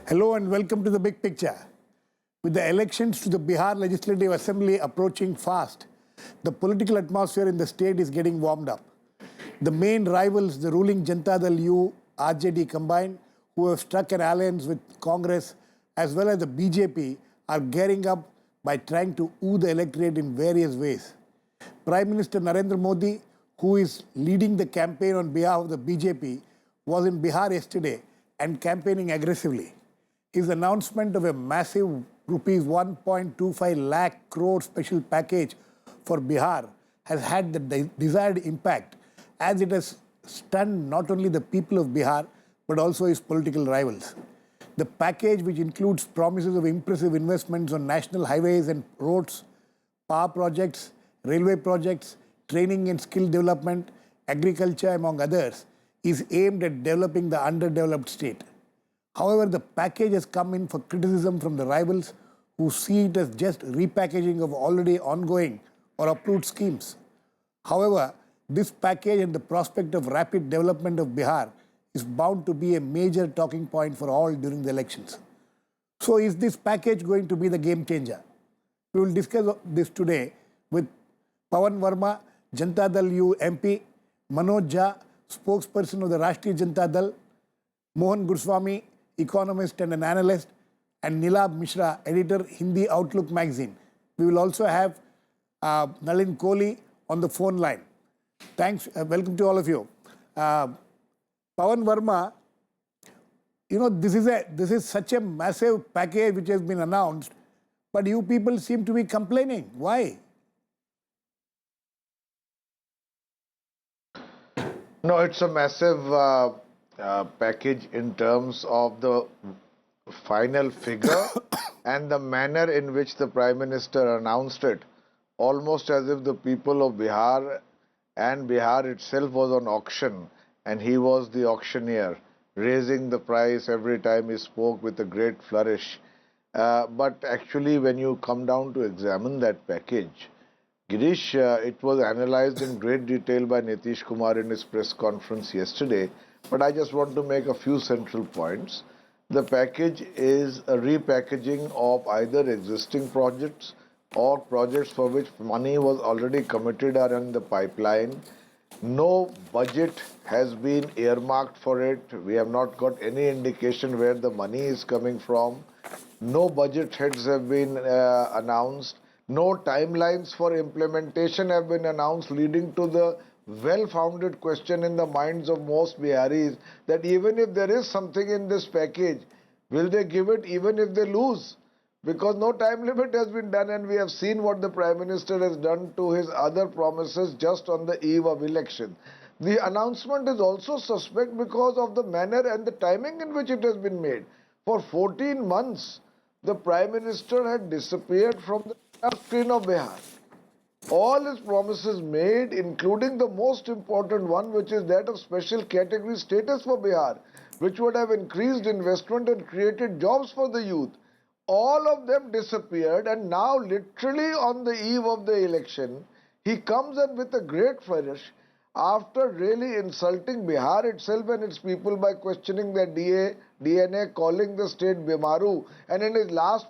Hello and welcome to the big picture. With the elections to the Bihar Legislative Assembly approaching fast, the political atmosphere in the state is getting warmed up. The main rivals, the ruling Janata Dal U, RJD combined, who have struck an alliance with Congress as well as the BJP, are gearing up by trying to woo the electorate in various ways. Prime Minister Narendra Modi, who is leading the campaign on behalf of the BJP, was in Bihar yesterday and campaigning aggressively. His announcement of a massive rupees 1.25 lakh crore special package for Bihar has had the desired impact, as it has stunned not only the people of Bihar but also his political rivals. The package, which includes promises of impressive investments on national highways and roads, power projects, railway projects, training and skill development, agriculture, among others, is aimed at developing the underdeveloped state. However, the package has come in for criticism from the rivals, who see it as just repackaging of already ongoing or approved schemes. However, this package and the prospect of rapid development of Bihar is bound to be a major talking point for all during the elections. So is this package going to be the game changer? We will discuss this today with Pavan Verma, Janata Dal U MP, Manoj, spokesperson of the Rashtriya Janata Dal, Mohan, Guruswamy, Economist and an Analyst, and Neelabh, Mishra, editor, Hindi Outlook magazine. We will also have Nalin Kohli on the phone line. Thanks. Welcome to all of you. Pavan Verma, you know, this is such a massive package which has been announced, but you people seem to be complaining. Why? No, it's a massive package in terms of the final figure and the manner in which the Prime Minister announced it, almost as if the people of Bihar and Bihar itself was on auction and he was the auctioneer, raising the price every time he spoke with a great flourish. But actually, when you come down to examine that package, Girish, it was analyzed in great detail by Nitish Kumar in his press conference yesterday, but I just want to make a few central points. The package is a repackaging of either existing projects or projects for which money was already committed or in the pipeline. No budget has been earmarked for it. We have not got any indication where the money is coming from. No budget heads have been announced. No timelines for implementation have been announced, leading to the well-founded question in the minds of most Biharis that even if there is something in this package, will they give it even if they lose? Because no time limit has been done, and we have seen what the Prime Minister has done to his other promises just on the eve of election. The announcement is also suspect because of the manner and the timing in which it has been made. For 14 months, the Prime Minister had disappeared from the screen of Bihar. All his promises made, including the most important one, which is that of special category status for Bihar, which would have increased investment and created jobs for the youth, all of them disappeared, and now literally on the eve of the election, he comes in with a great flourish after really insulting Bihar itself and its people by questioning their DNA, calling the state Bimaru, and in his last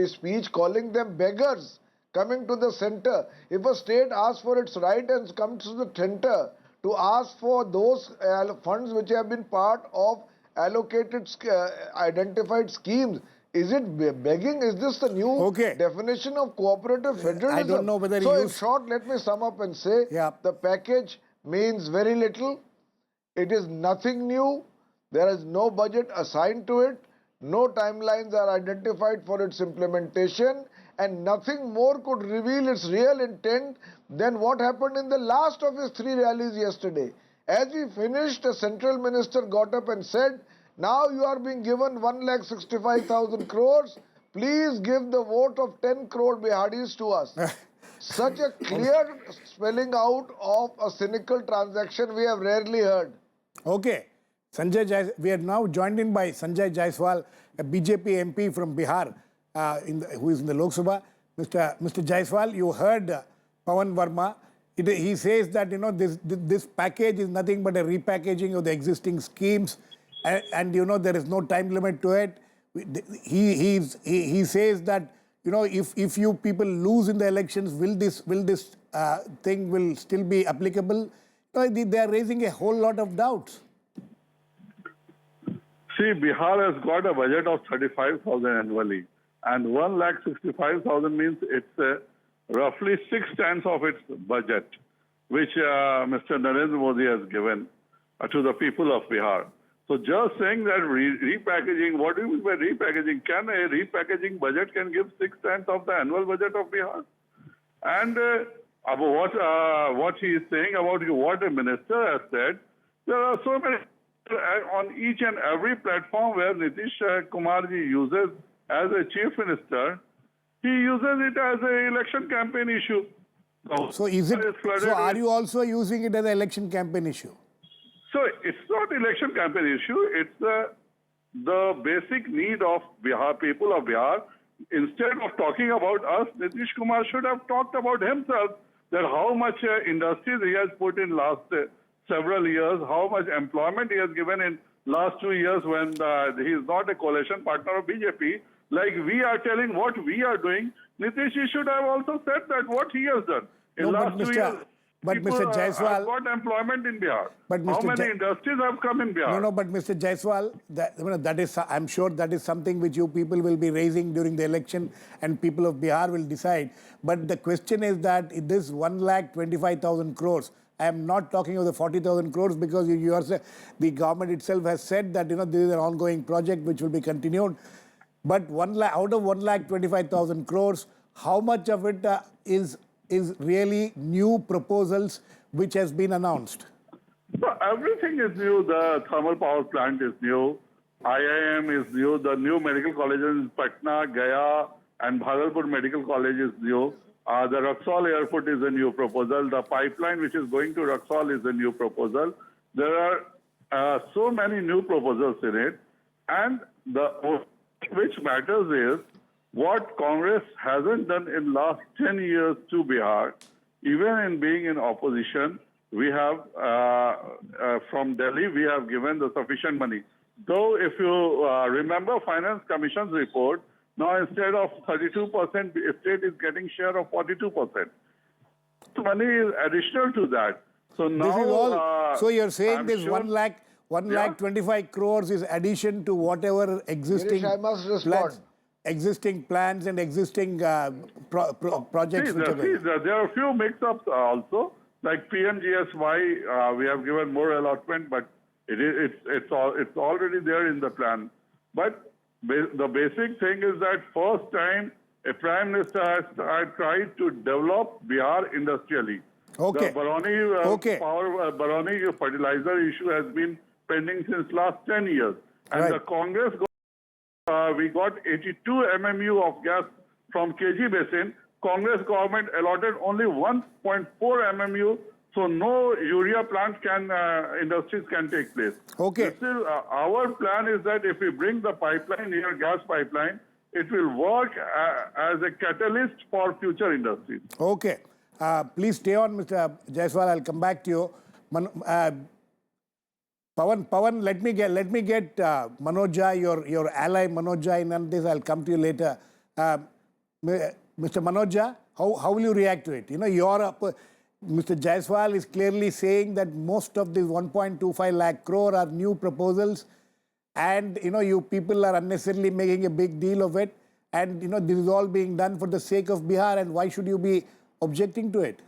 speech calling them beggars coming to the center. If a state asks for its right and comes to the center to ask for those funds which have been part of allocated identified schemes, is it begging? Is this the new definition of cooperative federalism? I don't know whether in short, let me sum up and say the package means very little. It is nothing new. There is no budget assigned to it. No timelines are identified for its implementation, and nothing more could reveal its real intent than what happened in the last of his 3 rallies yesterday. As we finished, a central minister got up and said, "Now you are being given 1,65,000 crores. Please give the vote of 10 crore Biharis to us." Such a clear spelling out of a cynical transaction we have rarely heard. Okay. Sanjay, we are now joined in by Sanjay Jaiswal, a BJP MP from Bihar, who is in the Lok Sabha. Mr. Jaiswal, you heard Pavan Verma. He says that, you know, this package is nothing but a repackaging of the existing schemes, and you know, there is no time limit to it. he says that, you know, if you people lose in the elections, will this thing will still be applicable? No, they are raising a whole lot of doubts. See, Bihar has got a budget of 35,000 annually, and 1,65,000 means it's roughly 6/10 of its budget, which Mr. Narendra Modi has given to the people of Bihar. So just saying that repackaging, what do you mean by repackaging? Can a repackaging budget can give 6/10 of the annual budget of Bihar? And what he is saying about what a minister has said, there are so many on each and every platform where Nitish Kumarji uses as a chief minister, he uses it as an election campaign issue. So are you also using it as an election campaign issue? So it's not election campaign issue. It's the basic need of Bihar, people of Bihar. Instead of talking about us, Nitish Kumar should have talked about himself, that how much industries he has put in last several years, how much employment he has given in last 2 years when he is not a coalition partner of BJP. Like we are telling what we are doing, Nitish should have also said that what he has done in last 2 years. But people, Mr. Jaiswal, have got employment in Bihar. But how many industries have come in Bihar? No, but Mr. Jaiswal, that is, I'm sure that is something which you people will be raising during the election, and people of Bihar will decide. But the question is that this 1,25,000 crores. I am not talking of the 40,000 crores because the government itself has said that, you know, this is an ongoing project which will be continued. But out of 1,25,000 crores, how much of it is really new proposals which has been announced? So everything is new. The thermal power plant is new. IIM is new. The new medical colleges in Patna, Gaya, and Bhagalpur Medical College is new. The Raxaul Airport is a new proposal. The pipeline which is going to Raxaul is a new proposal. There are so many new proposals in it. And which matters is what Congress hasn't done in last 10 years to Bihar. Even in being in opposition, we have, from Delhi, we have given the sufficient money. Though if you remember Finance Commission's report, now instead of 32%, the state is getting share of 42%. Money is additional to that. So now, this is all, so you're saying this sure, 1,25,000 crores is addition to whatever existing Girish, I must respond. Existing plans and existing projects. There are a few mix-ups also, like PMGSY. We have given more allotment, but it's already there in the plan. But the basic thing is that first time a prime minister has tried to develop Bihar industrially. Okay. The Baroni fertilizer issue has been pending since last 10 years. And right. the Congress, we got 82 MMU of gas from KG Basin. Congress government allotted only 1.4 MMU, so no urea plant industries can take place. Okay. Still, our plan is that if we bring the pipeline here, gas pipeline, it will work as a catalyst for future industries. Okay. Please stay on, Mr. Jaiswal. I'll come back to you. Pavan, let me get Manoj, your ally Manoj in this. I'll come to you later. Mr. Manoj, how will you react to it? You know, Mr. Jaiswal is clearly saying that most of these 1.25 lakh crore are new proposals, and you know, you people are unnecessarily making a big deal of it, and you know, this is all being done for the sake of Bihar, and why should you be objecting to it?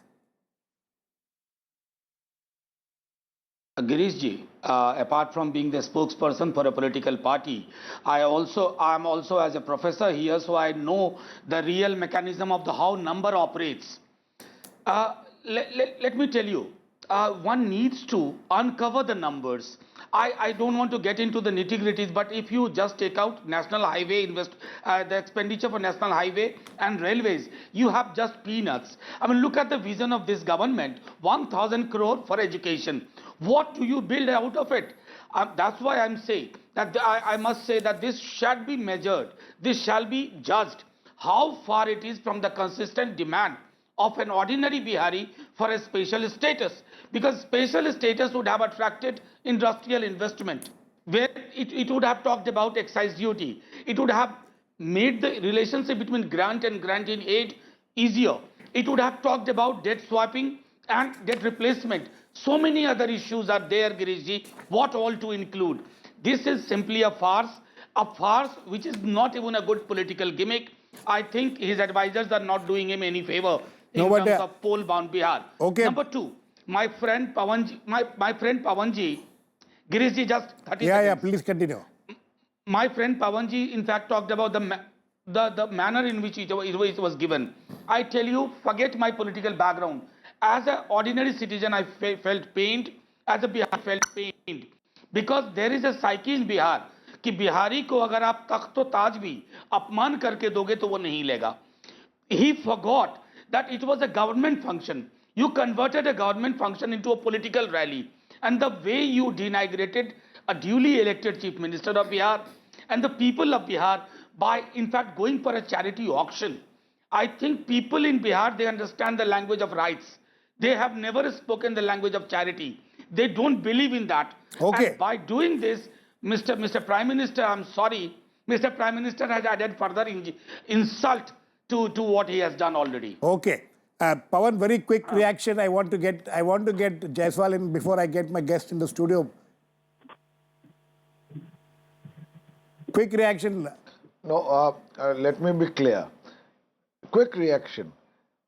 Girish ji, apart from being the spokesperson for a political party, I'm also as a professor here, so I know the real mechanism of how number operates. Let me tell you, one needs to uncover the numbers. I don't want to get into the nitty-gritties, but if you just take out national highway the expenditure for national highway and railways, you have just peanuts. I mean, look at the vision of this government: 1,000 crore for education. What do you build out of it? That's why I'm saying that I must say that this shall be measured. This shall be judged how far it is from the consistent demand of an ordinary Bihari for a special status, because special status would have attracted industrial investment. where it would have talked about excise duty. It would have made the relationship between grant and granting aid easier. It would have talked about debt swapping and debt replacement. So many other issues are there, Girishji. What all to include? This is simply a farce which is not even a good political gimmick. I think his advisors are not doing him any favor in terms of poll-bound Bihar. Okay. Number two, my friend Pavanji, my friend Pavanji, Girishji, just 30 Yeah, seconds. please continue. My friend Pavanji, in fact, talked about the manner in which it was given. I tell you, forget my political background. As an ordinary citizen, I felt pained. As a Bihar, felt pained. Because there is a psyche in Bihar कि बिहारी को अगर आप तख्त व ताज भी अपमान करके दोगे तो वो नहीं लेगा. He forgot that it was a government function. You converted a government function into a political rally. And the way you denigrated a duly elected chief minister of Bihar and the people of Bihar by, in fact, going for a charity auction. I think people in Bihar, they understand the language of rights. They have never spoken the language of charity. They don't believe in that. Okay. And by doing this, Mr. Prime Minister, I'm sorry, Mr. Prime Minister has added further insult to what he has done already. Okay. Pavan, very quick reaction. I want to get Jaiswal in before I get my guest in the studio. Quick reaction. No, let me be clear. Quick reaction.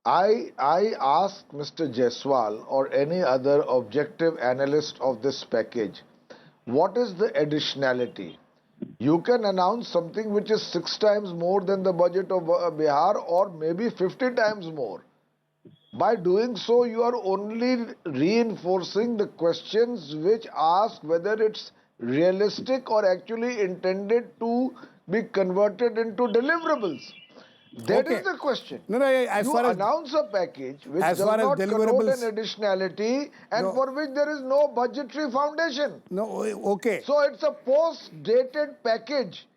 I ask Mr. Jaiswal or any other objective analyst of this package, what is the additionality? You can announce something which is 6 times more than the budget of Bihar or maybe 50 times more. By doing so, you are only reinforcing the questions which ask whether it's realistic or actually intended to be converted into deliverables. That is the question. No, as you far as announce a package which as does far as not connote deliverables- an additionality and for which there is no budgetary foundation. No, okay. So it's a post-dated package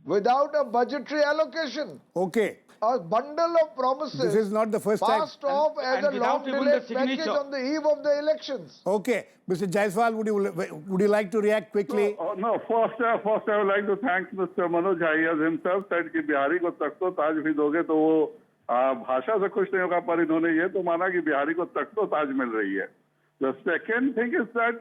without a budgetary allocation. Okay. A bundle of promises This is not the first time. passed off as and a without even long-delayed the package signature. on the eve of the elections. Okay. Mr. Jaiswal, would you like to react quickly? No, first I would like to thank Mr. Manoj. He has himself said कि बिहारी को तख्तो ताज भी दोगे तो वो भाषा से खुश नहीं होगा, पर इन्होंने ये तो माना कि बिहारी को तख्तो ताज मिल रही है. The second thing is that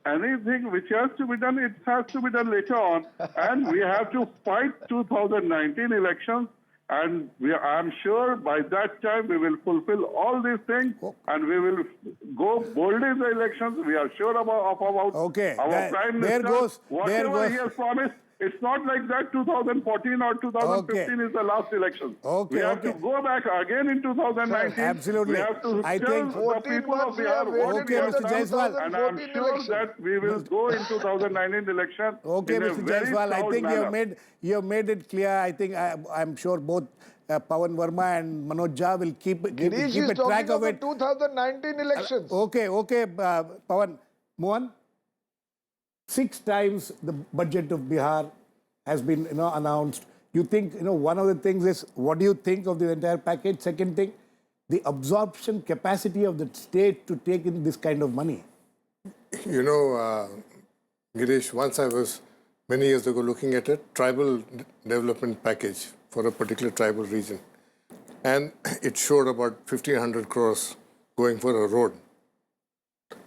anything which has to be done, it has to be done later on, and we have to fight 2019 elections. And I'm sure by that time we will fulfill all these things and we will go boldly in the elections. We are sure about Okay, our Prime Minister. Whatever he has promised, it's not like that 2014 or 2015 is the last election. Okay, we have to go back again in 2019. Absolutely. We have to I tell think- the people of Bihar what Okay, we have Mr. done. Jaiswal. And I'm sure that we will go in 2019 election Okay, in a Mr. very Jaiswal, I proud think manner. you have made it clear. I think I'm sure both Pavan Verma and Manoj Jha will keep Girish a is track talking of of the it. 2019 elections. Okay, Pavan. Mohan, 6 times the budget of Bihar has been announced. You think one of the things is what do you think of the entire package? Second thing, the absorption capacity of the state to take in this kind of money. Girish, once I was many years ago looking at a tribal development package for a particular tribal region, and it showed about 1,500 crores going for a road,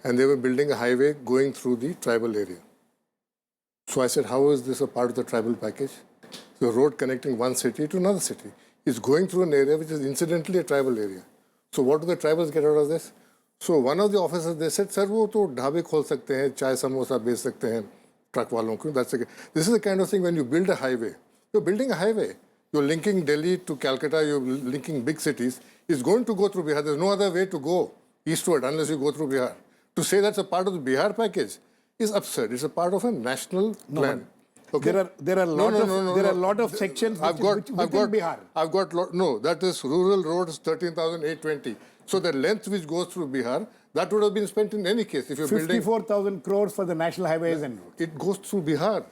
and they were building a highway going through the tribal area. So I said, how is this a part of the tribal package? The road connecting one city to another city is going through an area which is incidentally a tribal area. So what do the tribals get out of this? So one of the officers, they said, sir, वो तो ढाबे खोल सकते हैं, चाय समोसा बेच सकते हैं truck वालों को. That's okay. This is the kind of thing when you build a highway. You're building a highway. You're linking Delhi to Calcutta. You're linking big cities. It's going to go through Bihar. There's no other way to go eastward unless you go through Bihar. To say that's a part of the Bihar package is absurd. It's a part of a national plan. Okay. There are a lot of sections within Bihar. No, that is rural roads 13,820. So the length which goes through Bihar, that would have been spent in any case. If you're building 54,000 crores for the national highways and roads. it goes through Bihar.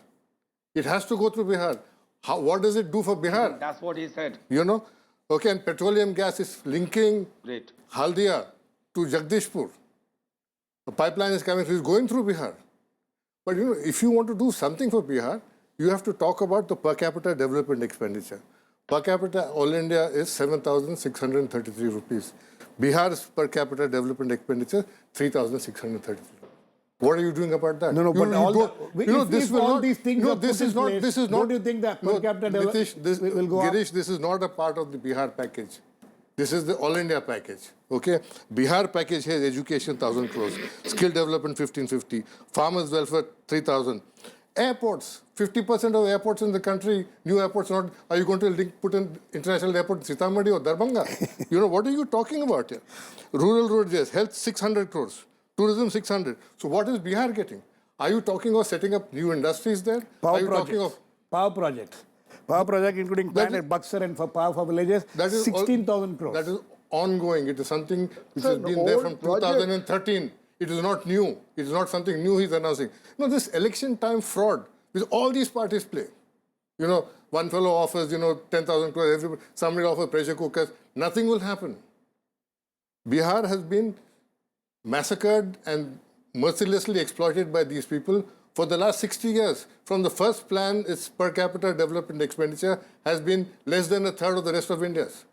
It has to go through Bihar. What does it do for Bihar? That's what he said. Okay, and petroleum gas is linking Great. Haldia to Jagdishpur. A pipeline is coming through, it's going through Bihar. But if you want to do something for Bihar, you have to talk about the per capita development expenditure. Per capita, all India is 7,633 rupees. Bihar's per capita development expenditure, 3,633. What are you doing about that? No, but these things no, are this put is in not, place, this is not. don't you think that per capita Nitish, will go up? Girish, this is not a part of the Bihar package. This is the all India package. Okay, Bihar package has education 1,000 crores, skill development 1,550, farmers welfare 3,000, airports 50% of airports in the country, new airports. Not are you going to put an international airport in Sitamarhi or Darbhanga? What are you talking about here? Rural roads, health 600 crores. Tourism 600. So what is Bihar getting? Are you talking of setting up new industries there? Power Are you projects. talking of Power projects. Power project including plant at Buxar and for power for villages, 16,000 crores. That is ongoing. It is something which Sir, has been there from old project. 2013. It is not new. It is not something new he's announcing. No, this election time fraud, which all these parties play. One fellow offers, 10,000 crores, somebody offers pressure cookers. Nothing will happen. Bihar has been massacred and mercilessly exploited by these people for the last 60 years. From the first plan, its per capita development expenditure has been less than a third of the rest of India's.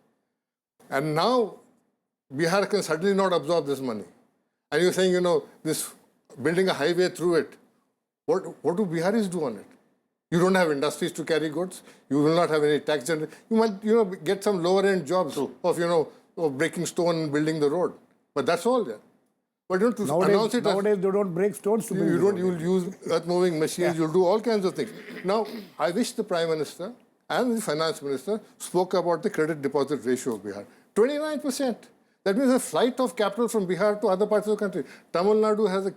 And now, Bihar can suddenly not absorb this money. And you're saying, this building a highway through it. What do Biharis do on it? You don't have industries to carry goods. You will not have any tax generation. You might, get some lower-end jobs of breaking stone and building the road. But that's all there. But to announce it nowadays they don't break stones to build the road. You'll use earth-moving machines, you'll do all kinds of things. Now, I wish the Prime Minister and the Finance Minister spoke about the credit deposit ratio of Bihar. 29%. That means a flight of capital from Bihar to other parts of the country. Tamil Nadu has a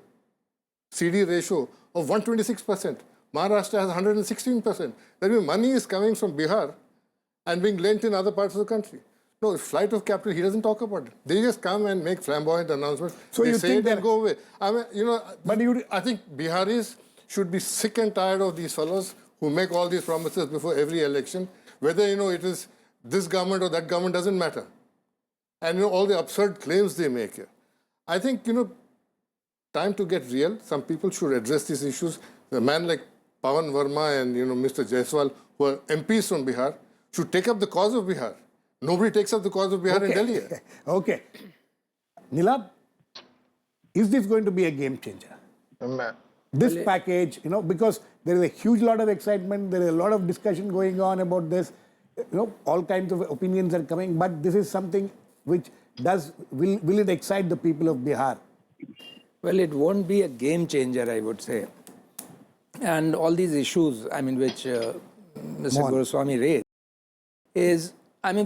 CD ratio of 126%. Maharashtra has 116%. That means money is coming from Bihar and being lent in other parts of the country. No, flight of capital, he doesn't talk about it. They just come and make flamboyant announcements. So they you say think it that... and go away. I think Biharis should be sick and tired of these fellows who make all these promises before every election. Whether, it is this government or that government doesn't matter. And, all the absurd claims they make here. I think, time to get real. Some people should address these issues. A man like Pavan, Verma and, Mr. Jaiswal, who are MPs from Bihar, should take up the cause of Bihar. Nobody takes up the cause of Bihar in Delhi. Okay. Neelabh, is this going to be a game changer? This package, because there is a huge lot of excitement, there is a lot of discussion going on about this, all kinds of opinions are coming, but this is something which will it excite the people of Bihar? Well, it won't be a game changer, I would say. And all these issues, which Mr. Guruswamy raised,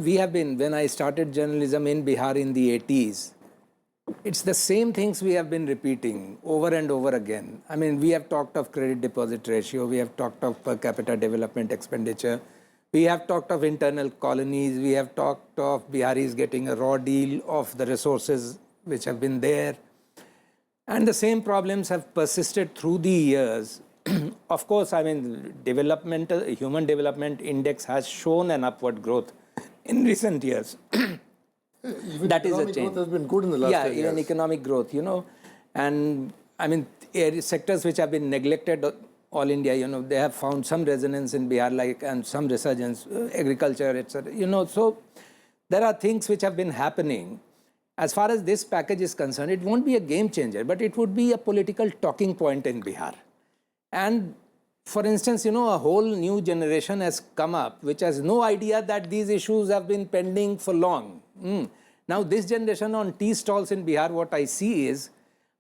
we have been, when I started journalism in Bihar in the 80s, it's the same things we have been repeating over and over again. We have talked of credit deposit ratio, we have talked of per capita development expenditure, we have talked of internal colonies, we have talked of Biharis getting a raw deal of the resources which have been there. And the same problems have persisted through the years. Of course, human development index has shown an upward growth in recent years. That is a change. Growth has been good in the last 10 years. Even economic growth, And sectors which have been neglected all India, they have found some resonance in Bihar, and some resurgence, agriculture, etc. So there are things which have been happening. As far as this package is concerned, it won't be a game changer, but it would be a political talking point in Bihar. And for instance, a whole new generation has come up which has no idea that these issues have been pending for long. Now, this generation on tea stalls in Bihar, what I see is,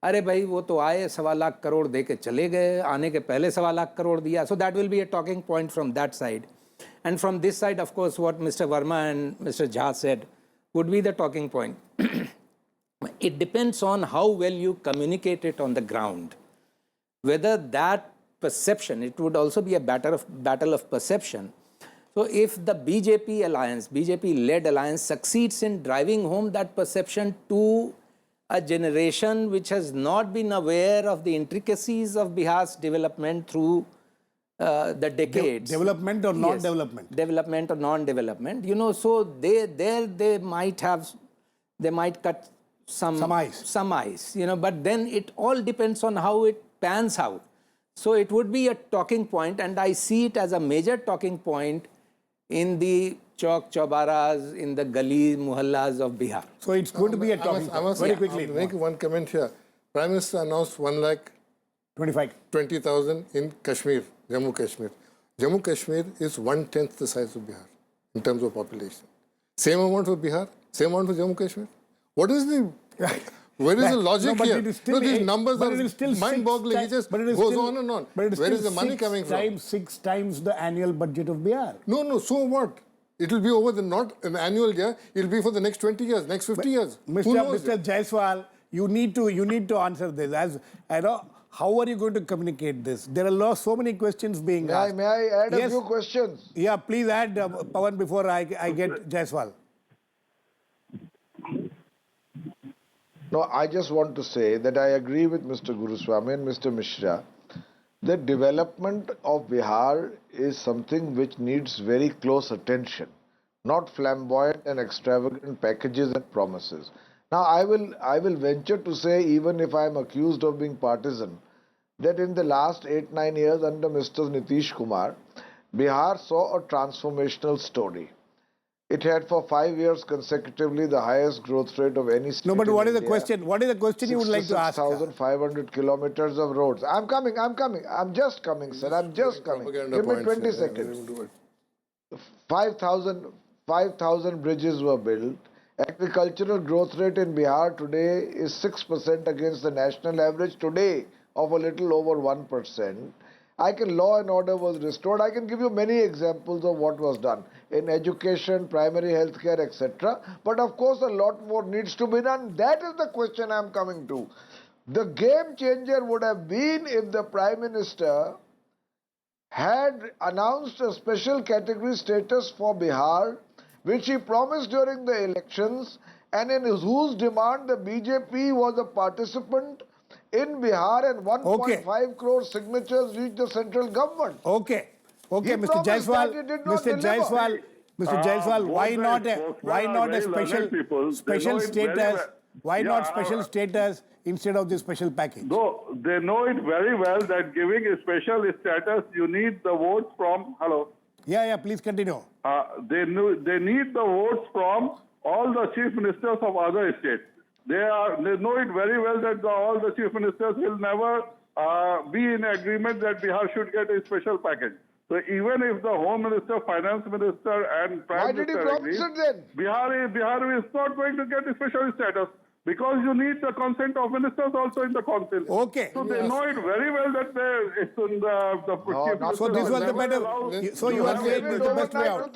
अरे भाई वो तो आए 1.25 लाख करोड़ दे के चले गए, आने के पहले 1.25 लाख करोड़ दिया. So that will be a talking point from that side. And from this side, of course, what Mr. Verma and Mr. Jha said would be the talking point. It depends on how well you communicate it on the ground. Whether that perception, it would also be a battle of perception. So if the BJP-led alliance succeeds in driving home that perception to a generation which has not been aware of the intricacies of Bihar's development through the decades. Development or non-development? Yes, development or non-development. So they might cut some ice. But then it all depends on how it pans out. So it would be a talking point, and I see it as a major talking point in the chowk chaubaras, in the galis, muhallas of Bihar. So it's going to be a talking I must point. Very quickly. make one comment here. Prime Minister announced 25. 1,20,000 in Kashmir, Jammu Kashmir. Jammu Kashmir is 1/10 the size of Bihar in terms of population. Same amount for Bihar, same amount for Jammu Kashmir. What is the... Where is the logic but here? it is still These numbers but are it is still mind-boggling. He just goes on and on. But it is Where is still the money coming from? 6 times the annual budget of Bihar. No, so what? It will be over the not an annual year. It will be for the next 20 years, next 50 years. Who knows Mr. Jaiswal, you need to answer this. As I know, how are you going to communicate this? There are so many questions being asked. May I add a Yes. few questions? Yeah, please add, Pavan, before I get Jaiswal. No, I just want to say that I agree with Mr. Guruswamy and Mr. Mishra. The development of Bihar is something which needs very close attention, not flamboyant and extravagant packages and promises. Now, I will venture to say, even if I am accused of being partisan, that in the last 8-9 years under Mr. Nitish Kumar, Bihar saw a transformational story. It had for 5 years consecutively the highest growth rate of any state. No, but in what is the India. question? What is the question you would like to ask? 66,500 kilometers of roads. I'm coming. I'm just coming, sir. I'm just coming. Give me 20 seconds. 5,000 bridges were built. Agricultural growth rate in Bihar today is 6% against the national average today of a little over 1%. Law and order was restored. I can give you many examples of what was done in education, primary health care, etc. But of course, a lot more needs to be done. That is the question I'm coming to. The game changer would have been if the Prime Minister had announced a special category status for Bihar, which he promised during the elections, and in whose demand the BJP was a participant in Bihar, and 1.5 crore signatures reached the central government. Okay, He Mr. promised Jaiswal, that he did not Mr. deliver. Jaiswal, Mr. Jaiswal, why not a special status? Why not special status instead of the special package? No, they know it very well that giving a special status, you need the votes from. Hello. Yeah, please continue. They need the votes from all the chief ministers of other states. They know it very well that all the chief ministers will never be in agreement that Bihar should get a special package. So even if the Home Minister, Finance Minister and Prime Minister agree, Bihar is not going to get a special status because you need the consent of ministers also in the council. Okay. So they know it very well that it's in the chief minister. So this was the better. So you are saying this is the best way out.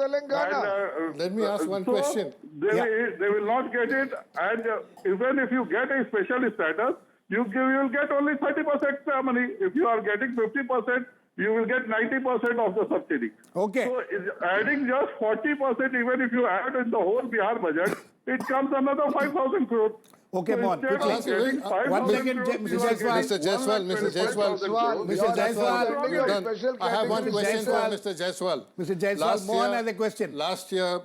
Let me ask one question. They will not get it, and even if you get a special status, you will get only 30% money. If you are getting 50%, you will get 90% of the subsidy. Okay. So adding just 40%, even if you add in the whole Bihar budget, it comes another 5,000 crore. Okay, so Mohan. instead of getting 5,000 crores, Mr. you are Jaiswal, getting Mr. Jaiswal, 125,000 crores. I have one question for Mr. Jaiswal. Mr. Jaiswal, Mohan has a question. Last year,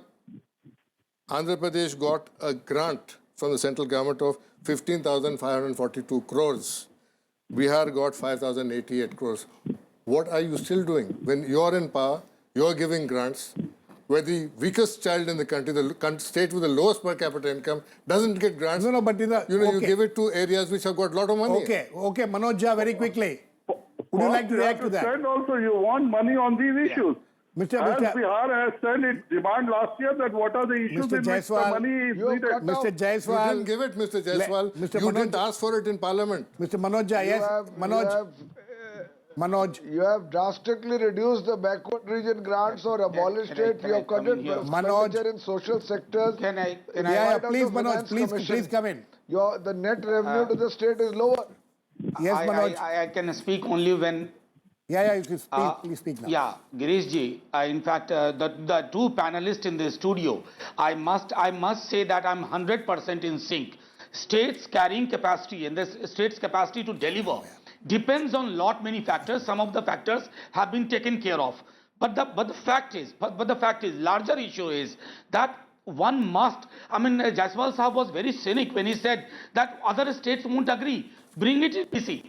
Andhra Pradesh got a grant from the central government of 15,542 crores. Bihar got 5,088 crores. What are you still doing? When you're in power, you're giving grants where the weakest child in the country, the state with the lowest per capita income, doesn't get grants. No, but you give it to areas which have got a lot of money. Okay, Manoj, very quickly. Would you like to react to that? And also, you want money on these issues. As Bihar has said its demand last year, that what are the issues in which the money is needed. Mr. Jaiswal. You didn't give it, Mr. Jaiswal. You didn't ask for it in Parliament. Mr. Manoj, yes. Manoj. You have drastically reduced the backward region grants or abolished it. You have cut expenditure in social sectors. Can I? Please, Manoj, please come in. The net revenue to the state is lower. Yes, Manoj. I can speak only when. You can speak. Please speak now. Yeah, Girish ji. In fact, the two panelists in the studio, I must say that I'm 100% in sync. States carrying capacity and the state's capacity to deliver depends on many factors. Some of the factors have been taken care of. But the fact is, larger issue is that one must. I mean, Jaiswal Sahab was very cynic when he said that other states won't agree. Bring it in PC.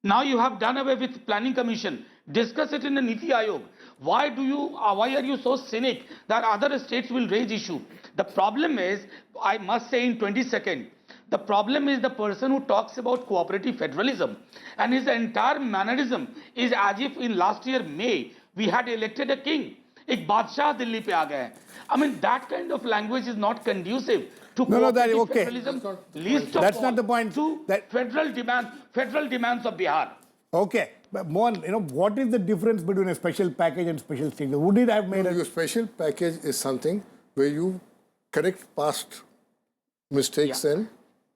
Now you have done away with planning commission. Discuss it in the Niti Aayog. Why are you so cynic that other states will raise issue? The problem is, I must say in 20 seconds, the problem is the person who talks about cooperative federalism and his entire mannerism is as if in last year May we had elected a king. एक बादशाह दिल्ली पे आ गए हैं. I mean that kind of language is not conducive to cooperative federalism. Least of That's all not the point. to federal demands of Bihar. Okay, but Mohan, what is the difference between a special package and special status? Would it have made Your special package is something where you correct past mistakes and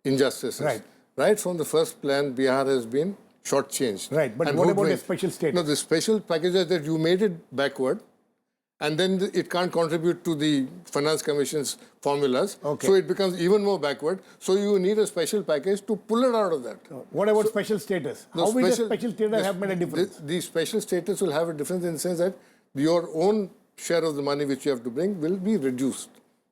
injustices. Right. Right from the first plan, Bihar has been shortchanged. Right, but and what about the hoodwinked. special status? No, the special package is that you made it backward, and then it can't contribute to the Finance Commission's formulas. Okay. So it becomes even more backward. So you need a special package to pull it out of that. What about special status? How will the special status have made a difference? The special status will have a difference in the sense that your own share of the money which you have to bring will be reduced.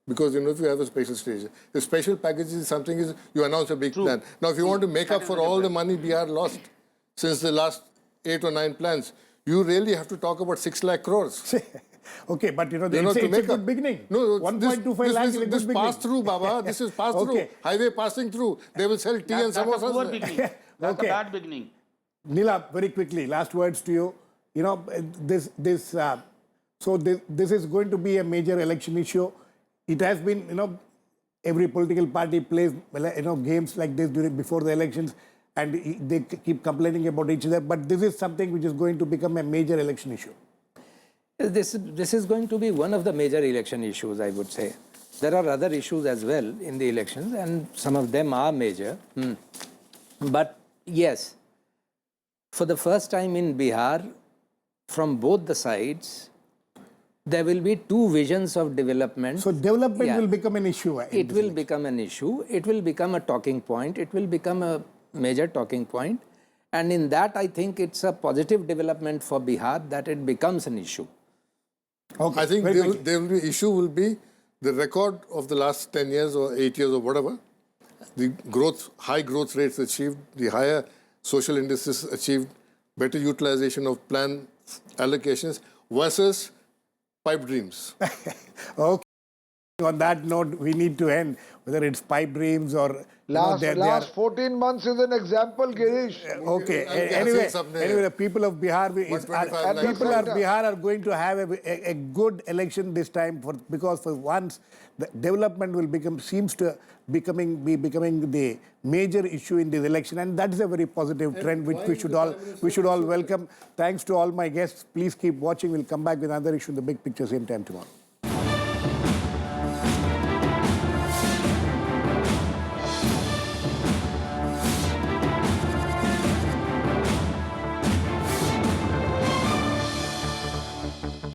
Because, if you have a special status. The special package is something you announce a big plan. Now, if you want to make up for all the money Bihar lost since the last 8 or 9 plans, you really have to talk about 6 lakh crores. Okay, but it's to a make good up. beginning. No, 1.25 lakhs is a good this beginning. pass through, Baba. This is pass through. Okay. Highway passing through. They will sell tea and That's a samosas. poor beginning. That's Okay. a bad beginning. Neelabh, very quickly, last words to you. This is going to be a major election issue. It has been, every political party plays, games like this before the elections, and they keep complaining about each other. But this is something which is going to become a major election issue. This is going to be one of the major election issues, I would say. There are other issues as well in the elections, and some of them are major. But yes, for the first time in Bihar, from both the sides, there will be two visions of development. So development will become an issue. It will become an issue. It will become a talking point. It will become a major talking point. And in that, I think it's a positive development for Bihar that it becomes an issue. Okay, I think there will be issue will be the record of the last 10 years or 8 years or whatever, the high growth rates achieved, the higher social indices achieved, better utilization of plan allocations versus pipe dreams. Okay. On that note, we need to end, whether it's pipe dreams or... Last 14 months is an example, Girish. Okay. Anyway, the people of Bihar are going to have a good election this time because for once the development will seems to be becoming the major issue in this election, and that is a very positive trend which we should all welcome. Thanks to all my guests. Please keep watching. We'll come back with another issue in the big picture same time tomorrow.